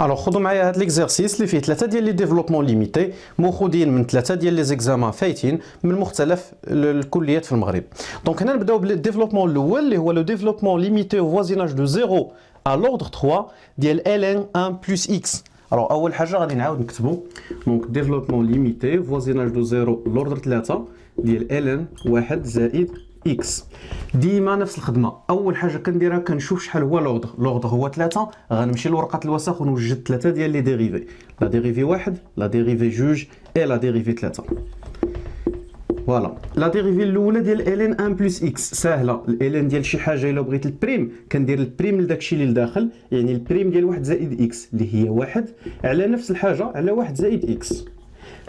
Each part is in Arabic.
الوغ خذوا معايا هاد ليكزارسيس اللي فيه ثلاثه ديال لي ديفلوبمون ليميتي ماخوذين من ثلاثه ديال لي زيكزامان فايتين من مختلف الكليات في المغرب. دونك هنا نبداو بالديفلوبمون الاول اللي هو لو ديفلوبمون ليميتي او فوازيناج دو 0 à l'ordre 3 ديال ln 1 plus x. الوغ اول حاجه غادي نعاود نكتبو دونك ديفلوبمون ليميتي فوازيناج دو 0 لوردر 3 ديال ln 1 زائد اكس. ديما نفس الخدمه، اول حاجه كنديرها كنشوف شحال هو لوردر هو 3، غنمشي لورقه الوسخ ونوجد 3 ديال لي ديريفي، لا ديريفي 1 لا ديريفي 2 اي لا ديريفي 3. فوالا لا ديريفي الاولى ديال ln 1 بلس اكس ساهله، ln ديال شي حاجه الا بغيت البريم كندير البريم لداكشي اللي لداخل، يعني البريم ديال 1 زائد اكس اللي هي 1 على نفس الحاجه على 1 زائد اكس.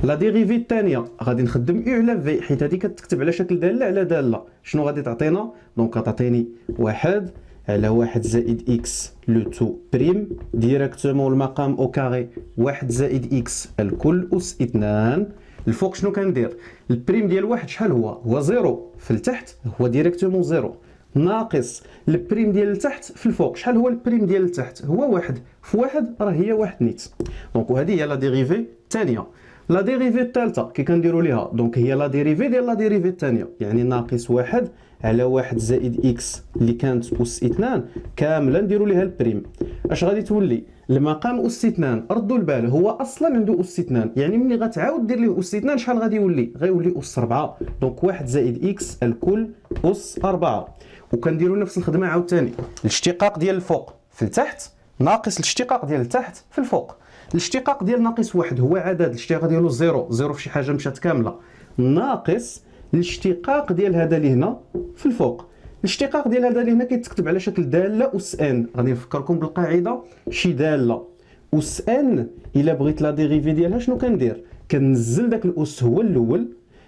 لا ديريفي الثانيه غادي نخدم او على في حيت هذه كتكتب على شكل داله على داله. شنو غادي تعطينا؟ دونك غتعطيني 1 على 1 زائد اكس لو تو بريم ديريكتومون المقام او كاري 1 زائد اكس الكل اس 2. الفوق شنو كندير؟ البريم ديال واحد شحال هو زيرو، في التحت هو ديريكتومون زيرو، ناقص البريم ديال التحت في الفوق شحال هو البريم ديال التحت هو واحد، في واحد راه هي واحد نيت. دونك وهذه هي لا ديريفي الثانيه. لا ديريفي الثالثه كي كنديروا ليها دونك هي لا ديريفي ديال لا ديريفي الثانيه، يعني ناقص 1 على 1 زائد اكس اللي كانت اس 2 كامله نديروا ليها البريم. اش غادي تولي؟ المقام اس 2 ردوا البال هو اصلا عنده اس 2، يعني ملي غتعاود دير ليه اس 2 شحال غادي يولي؟ غيولي اس 4. دونك 1 زائد اكس الكل اس 4. وكنديروا نفس الخدمه عاوتاني، الاشتقاق ديال الفوق في التحت ناقص الاشتقاق ديال التحت في الفوق. الاشتقاق ديال ناقص 1 هو عدد، الاشتقاق ديالو زيرو، زيرو في شي حاجه مشات كامله، ناقص الاشتقاق ديال هذا اللي هنا في الفوق. الاشتقاق ديال هذا اللي هنا كيتكتب على شكل داله اس ان. غادي نفكركم بالقاعده، شي داله اس ان الا بغيت لا ديريفي ديالها شنو كندير؟ كنزل داك الاس هو الاول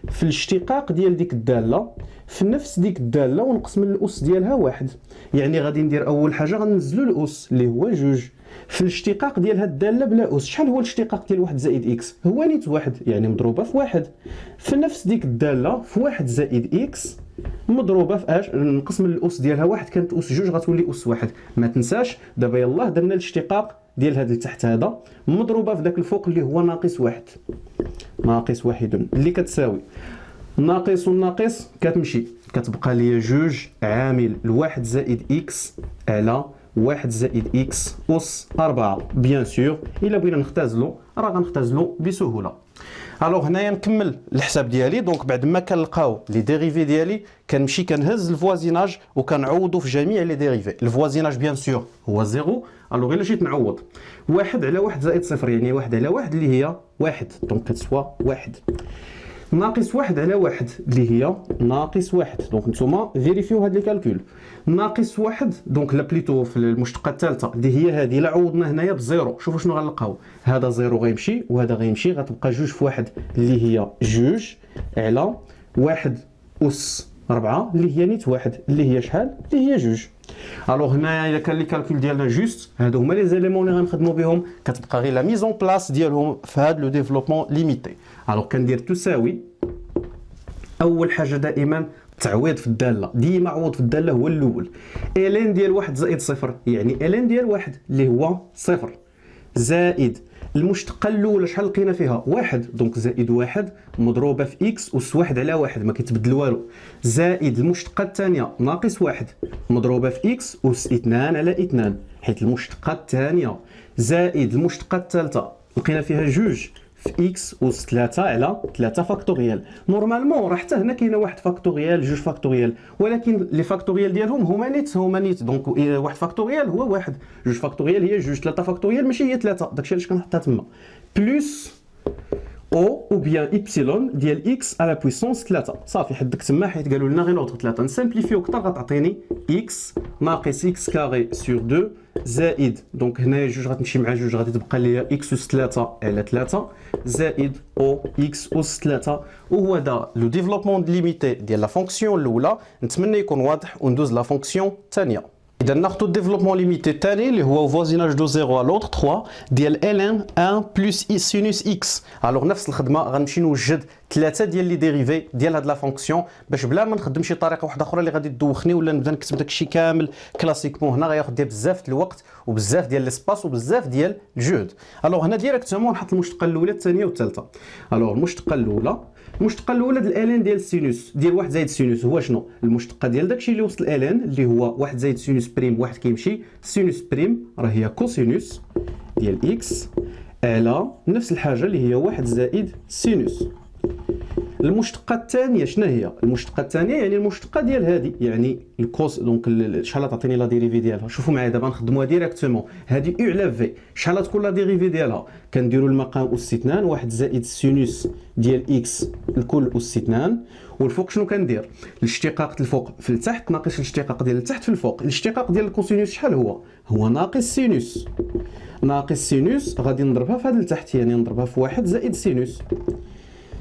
في الاشتقاق ديال ديك الداله في نفس ديك الداله ونقسم الاس ديالها واحد. يعني غادي ندير اول حاجه غنزلوا الاس اللي هو جوج في الاشتقاق ديال هاد الداله بلا اس. شحال هو الاشتقاق ديال 1 زائد اكس؟ هو نيت واحد، يعني مضروبه في واحد في نفس ديك الداله في 1 زائد اكس مضروبه في اش؟ نقسم الاس ديالها واحد كانت اس جوج غتولي اس واحد. ما تنساش دابا يلاه درنا الاشتقاق ديال هذا لتحت هذا مضروبه في داك الفوق اللي هو ناقص واحد، ناقص واحد اللي كتساوي ناقص والناقص كتمشي كتبقى ليا جوج عامل الواحد زائد اكس على 1 زائد اكس اس 4. بيان سور الا بغينا نختازلو راه غنختازلو بسهوله. الوغ هنايا نكمل الحساب ديالي. دونك بعد ما كنلقاو لي ديريفي ديالي كنمشي كنهز الفوازيناج وكنعوضو في جميع لي ديريفي. الفوازيناج بيان سور هو زيرو. الوغ الا جيت نعوض 1 على 1 زائد صفر يعني 1 على 1 اللي هي 1، دونك كتسوى 1 ناقص 1 على 1 اللي هي ناقص 1. دونك نتوما فيريفيو هاد لي كالكول. ناقص 1 دونك لا بليتو في المشتقه الثالثه اللي هي هذه، لا عوضنا هنايا بزيرو شوفوا شنو غنلقاو، هذا زيرو غيمشي وهذا غيمشي، غتبقى جوج في واحد اللي هي جوج على 1 اس 4 اللي هي نيت واحد اللي هي شحال؟ اللي هي جوج. الوغ هنايا الا كان لي كالكول ديالنا جوست هادو هما لي زيليمون اللي غنخدموا بهم، كتبقى غير لا ميزون بلاص ديالهم في هاد لو ديفلوبمون ليميتي. الوغ كندير تساوي، اول حاجه دائما تعويض في الداله، ديما عوض في الداله هو الاول. الين ديال 1 زائد صفر يعني الين ديال 1 اللي هو صفر زائد المشتقه الاولى شحال لقينا فيها؟ 1، دونك زائد 1 مضروبه في اكس اس 1 على 1 ما كيتبدل والو، زائد المشتقه الثانيه ناقص 1 مضروبه في اكس اس 2 على 2 حيت المشتقه الثانيه، زائد المشتقه الثالثه لقينا فيها جوج في اكس اس 3 على 3 فاكتوريال. نورمالمون راه حتى هنا كاينه 1 فاكتوريال جوج فاكتوريال، ولكن لي فاكتوريال ديالهم هما نيت دونك 1 فاكتوريال هو 1، جوج فاكتوريال هي جوج، 3 فاكتوريال ماشي هي 3، داكشي علاش كنحطها تما بلس او بيان ايبسيلون ديال اكس على بويسونس 3. صافي حدك تما حيت قالوا لنا غير نوض 3. نسامبليفيو اكثر غتعطيني اكس ناقص اكس كاري سور 2 زائد دونك هنايا جوج غتمشي مع جوج غادي تبقى ليا اكس اس 3 على 3 زائد او اكس اس 3. وهو هذا لو ديفلوبمون ليميتي ديال لا فونكسيون الاولى. نتمنى يكون واضح وندوز لا فونكسيون الثانيه. إذا ناخذ الديفلوبمون ليميتي الثاني اللي هو فوازيناج دو 0 على لوطر 3 ديال ln 1 بلس سينوس اكس. الوغ نفس الخدمه غنمشي نوجد ثلاثه ديال لي ديريفي ديال هاد لا فونكسيون باش بلا ما نخدم شي طريقه واحده اخرى اللي غادي تدوخني ولا نبدا نكتب داكشي كامل كلاسيكمون. هنا غياخذ ديال بزاف ديال الوقت وبزاف ديال ليسباس وبزاف ديال الجهد. الوغ هنا ديريكتومون نحط المشتقه الاولى الثانيه والثالثه. الوغ المشتقه الاولى ديال الان ديال السينوس ديال 1 زائد السينوس هو شنو؟ المشتقه ديال داكشي اللي وسط الان اللي هو 1 زائد سينوس بريم واحد كيمشي سينوس بريم راه هي كوسينوس ديال اكس على نفس الحاجه اللي هي 1 زائد سينوس. المشتقه الثانيه شنو هي؟ المشتقه الثانيه يعني المشتقه ديال هذه يعني الكوس. دونك شحال تعطيني لا ديريفي ديالها؟ شوفوا معايا دابا نخدموها ديريكتومون. هذه او على في شحال تكون لا ديريفي ديالها؟ كنديروا المقام اس 2 1 زائد سينوس ديال اكس الكل اس 2 والفوق شنو كندير؟ الاشتقاق الفوق في التحت ناقص الاشتقاق ديال التحت في الفوق. الاشتقاق ديال الكوسينوس شحال هو؟ هو ناقص سينوس. ناقص سينوس غادي نضربها في هذا التحت يعني نضربها في 1 زائد سينوس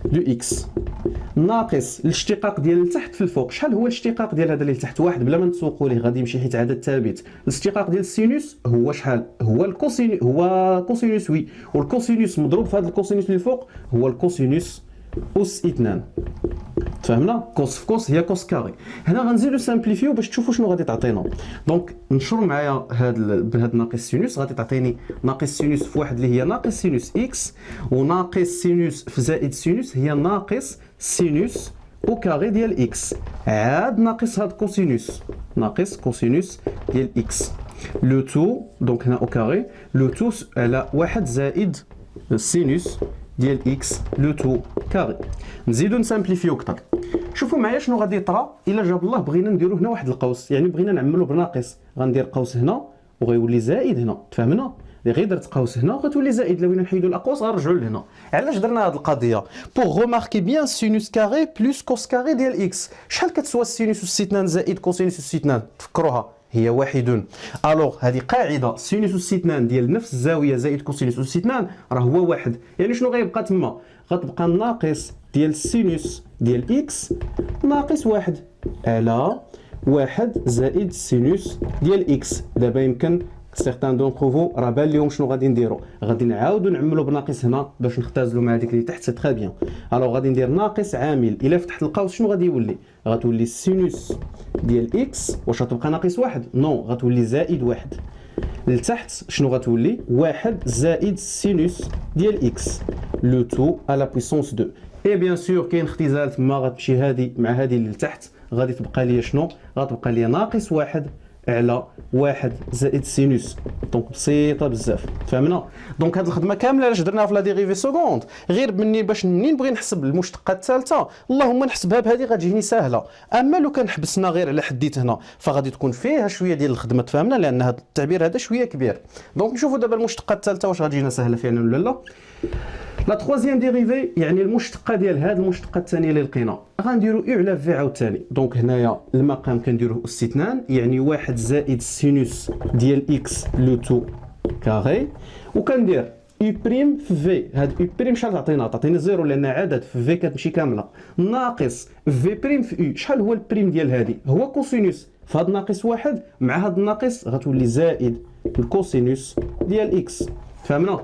دو اكس ناقص الاشتقاق ديال التحت في الفوق. شحال هو الاشتقاق ديال هذا اللي تحت؟ واحد بلا ما نسوقوا ليه غادي يمشي حيت عدد ثابت. الاشتقاق ديال السينوس هو شحال؟ هو الكوسينوس هو كوسينوس وي والكوسينوس مضروب في هذا الكوسينوس اللي فوق هو الكوسينوس اس 2. فهمنا؟ كوس في كوس هي كوس كاري. هنا غنزيدو سامبليفيو باش تشوفوا شنو غادي تعطينا. دونك نشروا معايا بهاد ناقص سينوس غادي تعطيني ناقص سينوس في واحد اللي هي ناقص سينوس اكس وناقص سينوس في زائد سينوس هي ناقص سينوس او كاري ديال اكس عاد ناقص هاد كوسينوس ناقص كوسينوس ديال اكس لو تو. دونك هنا او كاري لو تو على 1 زائد سينوس ديال اكس لو تو كاري. نزيدو نسامبليفيو اكثر. شوفوا معايا شنو غادي يطرا الا جاب الله بغينا نديرو هنا واحد القوس يعني بغينا نعملو بناقص غندير قوس هنا وغيولي زائد هنا. تفهمنا؟ غير درت قوس هنا غتولي زائد. لو بغينا نحيدو الاقواس غنرجعو لهنا. علاش درنا هاد القضيه؟ بوغ روماركي بيان سينوس كاري بلس كوس كاري ديال اكس. شحال كتسوى السينوس اس 2 زائد كوسينوس اس 2؟ تفكروها هي واحد. الوغ هذه قاعده سينوس اس 2 ديال نفس الزاويه زائد كوسينوس اس 2 راه هو واحد. يعني شنو غيبقى تما؟ غتبقى الناقص ديال السينوس ديال اكس ناقص 1 على 1 زائد السينوس ديال اكس. دابا يمكن سيغتان دونكو فو راه بان ليهم شنو غادي نديرو. غادي نعاودو نعملو بناقص هنا باش نختازلو مع ديك اللي تحت. سي تري بيان. الوغ غادي ندير ناقص عامل. الا فتحت القوس شنو غادي يولي؟ غتولي السينوس ديال اكس واش غتبقى ناقص 1؟ نو غتولي زائد 1. لتحت شنو غتولي؟ 1 زائد السينوس ديال اكس لو تو على بويسونس 2. اي بيان سور كاين اختزال تما غتمشي هذه مع هذه اللي لتحت غادي تبقى ليا شنو؟ غتبقى ليا ناقص 1 على 1 زائد سينوس. دونك بسيطه بزاف. فهمنا؟ دونك هاد الخدمه كامله علاش درناها في لا ديريفي سكوند؟ غير منين نبغي نحسب المشتقه الثالثه اللهم نحسبها بهذه غتجيني سهله. اما لو كان حبسنا غير على حديت هنا فغادي تكون فيها شويه ديال الخدمه. تفهمنا؟ لان هذا التعبير هذا شويه كبير. دونك نشوفوا دابا المشتقه الثالثه واش غتجينا سهله فعلا ولا لا. لا تروازيام ديريفي يعني المشتقه ديال هذه المشتقه الثانيه اللي لقينا غنديروا او على في عاوتاني. دونك هنايا المقام كنديروه اس 2 يعني 1 زائد السينوس ديال اكس لو تو كاري وكندير او بريم في في. هاد او بريم شحال تعطينا؟ تعطيني زيرو لان عدد في في كتمشي كامله ناقص في بريم في او. شحال هو البريم ديال هذه؟ هو كوسينوس. فهاد ناقص 1 مع هاد الناقص غتولي زائد الكوسينوس ديال اكس. فهمنا؟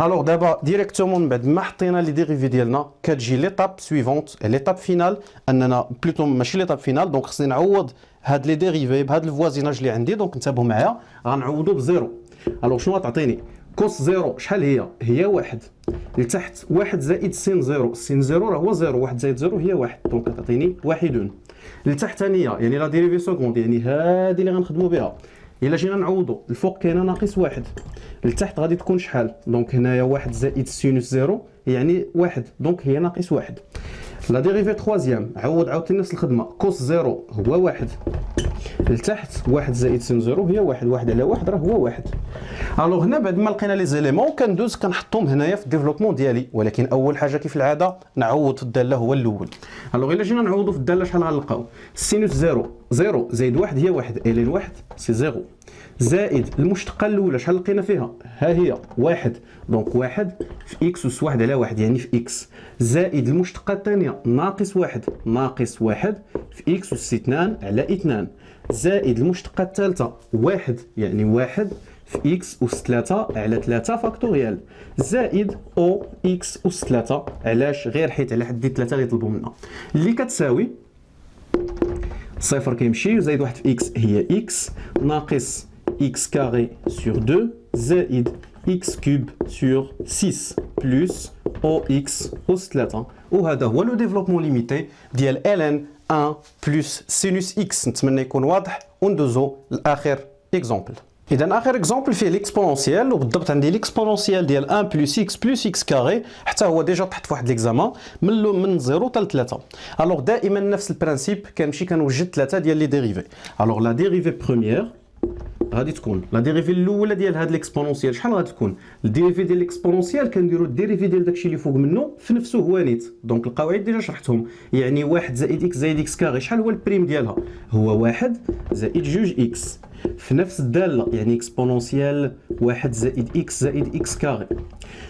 الوغ دابا ديريكتومون من بعد ما حطينا لي ديريفي ديالنا كتجي ليطاب سويفونت ليطاب فينال اننا بلوتو ماشي ليطاب فينال. دونك خصني نعوض هاد لي ديريفي بهاد الفوازيناج اللي عندي. دونك انتبهوا معايا غنعوضو بزيرو. الوغ شنو غتعطيني؟ كوس زيرو شحال هي؟ هي 1. لتحت 1 زائد سين زيرو. سين زيرو راه هو زيرو. 1 زائد زيرو هي 1. دونك غتعطيني 1. لتحتانيه يعني لا ديريفي سكوند يعني هادي اللي غنخدموا بها. الا جينا نعوضو الفوق كاينه ناقص 1 لتحت غادي تكون شحال؟ دونك هنايا 1 زائد سينوس زيرو يعني 1. دونك هي ناقص 1. لا ديريفي تخوازيام عوض عاوتاني نفس الخدمه. كوس زيرو هو 1 لتحت 1 زائد سين زيرو هي 1. 1 على 1 راه هو 1. الوغ هنا بعد ما لقينا لي زيليمون كندوز كنحطهم هنايا في الديفلوبمون ديالي. ولكن اول حاجه كيف العاده نعوض في الداله هو الاول. الوغ الا جينا نعوضوا في الداله شحال غنلقاو؟ سينوس زيرو زيرو زائد 1 هي 1. الين 1 سي زيرو زائد المشتقه الاولى شحال لقينا فيها؟ ها هي واحد، دونك واحد في اكس اس واحد على واحد يعني في اكس، زائد المشتقه الثانيه ناقص واحد، ناقص واحد في اكس اس 2 على 2، زائد المشتقه الثالثه واحد يعني واحد في اكس اس 3 على 3 فاكتوريال، زائد او اكس اس 3. علاش؟ غير حيت على حد 3 غيطلبوا منا، اللي كتساوي صفر كيمشي، زائد واحد في اكس هي اكس، ناقص اكس كاري سور 2 زائد اكس كوب سور 6 بلس او اكس اس 3. وهذا هو لو ديفلوبمون ليميتي ديال ال 1 بلس سينوس اكس. نتمنى يكون واضح، وندوزو لاخر اكزومبل. اذا اخر اكزومبل فيه ليكسبونونسيال، وبالضبط عندي ليكسبونونسيال ديال 1 بلس اكس كاري، حتى هو ديجا طحت في واحد ليكزامان من 0 حتى ل 3. الوغ دائما نفس البرانسيب، كنمشي كنوجد 3 ديال لي ديريفي. الوغ لا ديريفي بروميير غادي تكون لا ديريفي الاولى ديال هاد ليكسبونونسيال شحال غادي تكون؟ الديريفي ديال ليكسبونونسيال كنديروا الديريفي ديال داكشي اللي فوق منه في نفسه هو نيت. دونك القواعد ديجا شرحتهم، يعني واحد زائد اكس كاري شحال هو البريم ديالها؟ هو واحد زائد جوج اكس في نفس الداله، يعني اكسبونونسيال واحد زائد اكس كاري.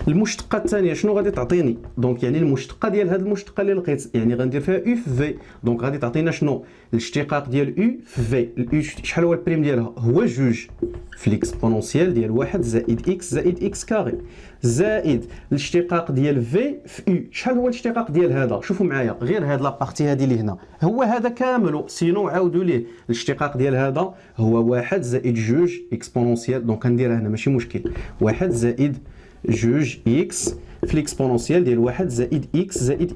المشتقه الثانيه شنو غادي تعطيني؟ دونك يعني المشتقه ديال هاد المشتقه اللي لقيت، يعني غندير فيها او في في، دونك غادي تعطينا شنو؟ الاشتقاق ديال او في في. الاو شحال هو البريم ديالها؟ هو جوج في ليكسبونونسيال ديال واحد زائد اكس كاري، زائد الاشتقاق ديال في في او. شحال هو الاشتقاق ديال هذا؟ شوفوا معايا غير هاد لابارتي هادي اللي هنا، هو هذا كامل، سينو عاودوا ليه. الاشتقاق ديال هذا هو واحد زائد جوج اكسبونونسيال، دونك كنديرها هنا ماشي مشكل، واحد زائد جوج اكس في ليكسبونونسيال ديال واحد زائد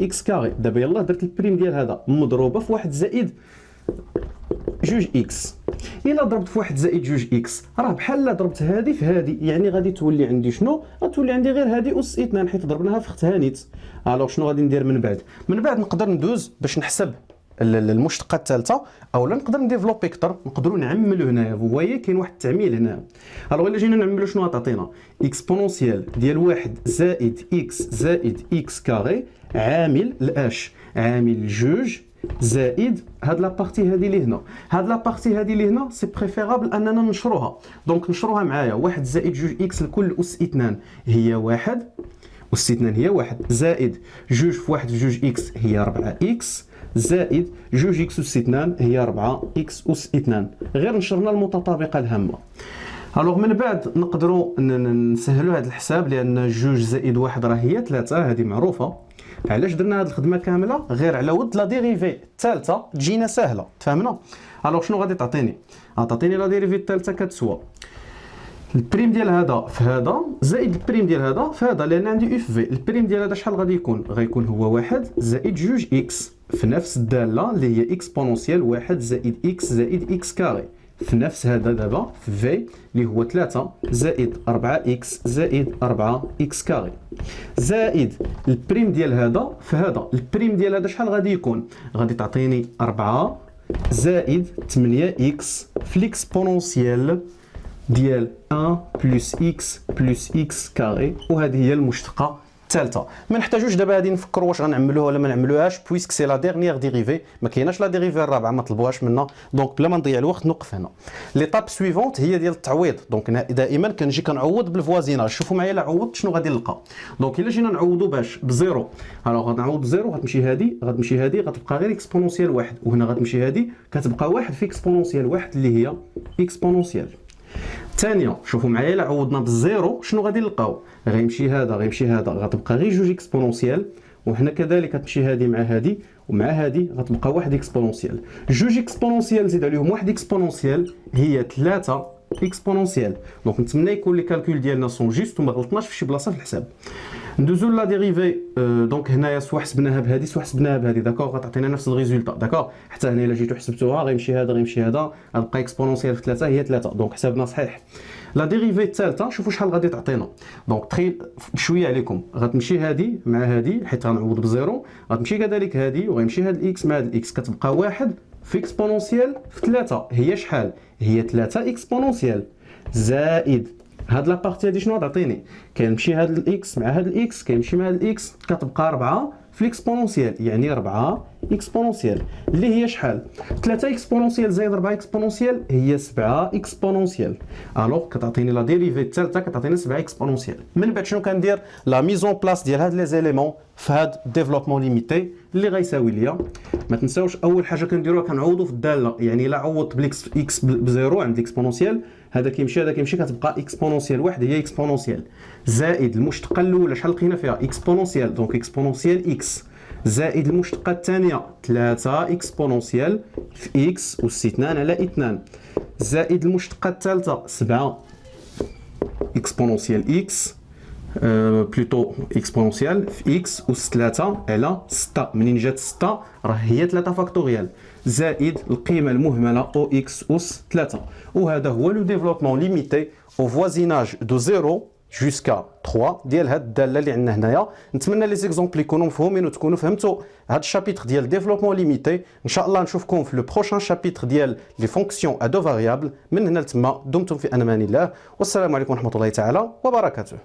اكس كاري. دابا يلاه درت البريم ديال هذا مضروبه في واحد زائد جوج اكس. الا ضربت في واحد زائد جوج اكس راه بحال ضربت هذه في هذه، يعني غادي تولي عندي شنو؟ غتولي عندي غير هذه اس 2 حيت ضربناها في اختها نيت. الوغ شنو غادي ندير من بعد؟ من بعد نقدر ندوز باش نحسب المشتقه الثالثه، اولا نقدر نديفلوبي اكثر، نقدروا نعملوا هنايا. فوايي كاين واحد التعميل هنا. الوغ الا جينا نعملوا شنو غتعطينا؟ اكسبونونسيال ديال واحد زائد اكس كاري عامل الاش عامل جوج زائد هاد لابارتي هادي اللي هنا. هاد لابارتي هادي اللي هنا سي بريفيرابل اننا نشروها، دونك نشروها معايا. واحد زائد جوج اكس لكل اس 2 هي واحد، اس 2 هي واحد، زائد جوج في واحد في جوج اكس هي 4 اكس، زائد جوج اكس اس 2 هي 4 اكس اس 2. غير نشرنا المتطابقه الهامه. الوغ من بعد نقدروا نسهلوا هذا الحساب، لان جوج زائد واحد راه هي 3، هذه معروفه. علاش درنا هذه الخدمه كامله؟ غير على ود لا ديريفي الثالثه تجينا سهله، تفهمنا؟ الوغ شنو غادي تعطيني؟ غتعطيني لا ديريفي الثالثه كتسوى البريم ديال هذا في هذا زائد البريم ديال هذا في هذا، لان عندي اف في. البريم ديال هذا شحال غادي يكون؟ غيكون هو واحد زائد جوج اكس في نفس الداله اللي هي اكسبونونسيال واحد زائد اكس كاري، في نفس هذا دابا في في اللي هو 3 زائد 4 اكس زائد 4 اكس كاري، زائد البريم ديال هذا في هذا. البريم ديال هذا شحال غادي يكون؟ غادي تعطيني 4 زائد 8 اكس في ليكسبونونسيال ديال 1 بلس اكس كاري، وهذه هي المشتقه الثالثه. ما نحتاجوش دابا غادي نفكروا واش غنعملوها ولا ما نعملوهاش، بويسك سي لا ديرنيير ديريفي، ما كايناش لا ديريفي الرابعه ما طلبوهاش منا. دونك بلا ما نضيع الوقت نوقف هنا. ليطاب سويفونت هي ديال التعويض. دونك دائما كنجي كنعوض بالفوازيناج. شوفوا معايا الا عوضت شنو غادي نلقى. دونك الا جينا نعوضوا باش بزيرو، الوغ غنعوض بزيرو، غتمشي هذه غتبقى غير اكسبونونسيال واحد، وهنا غتمشي هذه كتبقى واحد في اكسبونونسيال واحد اللي هي اكسبونونسيال. ثانيه شوفوا معايا الا عوضنا بالزيرو شنو غادي نلقاو؟ غيمشي هذا غتبقى غير جوج اكسبونونسيال، وهنا كذلك غتمشي هذه مع هذه ومع هذه غتبقى واحد اكسبونونسيال. جوج اكسبونونسيال زيد عليهم واحد اكسبونونسيال هي 3 اكسبونونسيال. دونك نتمنى يكون لي كالكول ديالنا سون جوست وما غلطناش في شي بلاصه في الحساب. ندوزو لا ديريفي. دونك هنايا سوا حسبناها بهذه سوا حسبناها بهذه، داكوغ غتعطينا نفس الريزولتا. داكوغ حتى هنا الا جيتو حسبتوها غيمشي هذا غتبقى اكسبونونسيال في 3 هي 3، دونك حسابنا صحيح. لا ديريفي الثالثه شوفوا شحال غادي تعطينا. دونك تخيل شويه عليكم، غتمشي هذه مع هذه حيت غنعوض بزيرو، غتمشي كذلك هذه وغيمشي هذا الاكس مع هذا الاكس، كتبقى واحد في اكسبونونسيال في 3 هي شحال؟ هي 3 اكسبونونسيال زائد هاد لابارتي هادي شنو غتعطيني؟ كيمشي هاد الاكس مع هاد الاكس كيمشي مع هاد الاكس كتبقى 4 في الاكسبونونسيال، يعني 4 اكسبونونسيال اللي هي شحال؟ 3 اكسبونونسيال زائد 4 اكسبونونسيال هي 7 اكسبونونسيال. الوغ كتعطيني لا ديريفي الثالثه كتعطيني 7 اكسبونونسيال. من بعد شنو كندير؟ لا ميزون بلاص ديال هاد لي زيليمون في هاد ديفلوبمون ليميتي اللي غيساوي ليا. ما تنساوش اول حاجه كنديروها كنعوضوا في الداله، يعني الا عوضت بالاكس اكس بزيرو عند اكسبونونسيال هذا كيمشي هذا كيمشي كتبقى اكسبونونسيال واحد هي اكسبونونسيال زائد المشتقه الاولى شحال لقينا فيها اكسبونونسيال دونك اكسبونونسيال اكس زائد المشتقه الثانيه 3 اكسبونونسيال في اكس أس 2 على 2 زائد المشتقه الثالثه 7 اكسبونونسيال اكس بلوتو اكسبونونسيال في اكس أس 3 على 6. منين جات 6 راه هي 3 فاكتوريال زائد القيمه المهمله او اكس أس 3. وهذا هو لو ديفلوبمون ليميتي او فوازيناج دو 0 جوسكا 3 ديال هاد الداله اللي عندنا هنايا. نتمنى لي زيكزامبل يكونوا مفهومين وتكونوا فهمتوا هاد الشابيتر ديال ديفلوبمون ليميتي. ان شاء الله نشوفكم في لو بروشان شابيتر ديال لي فونكسيون ا دو فاريابل. من هنا لتما دمتم في امان الله، والسلام عليكم ورحمه الله تعالى وبركاته.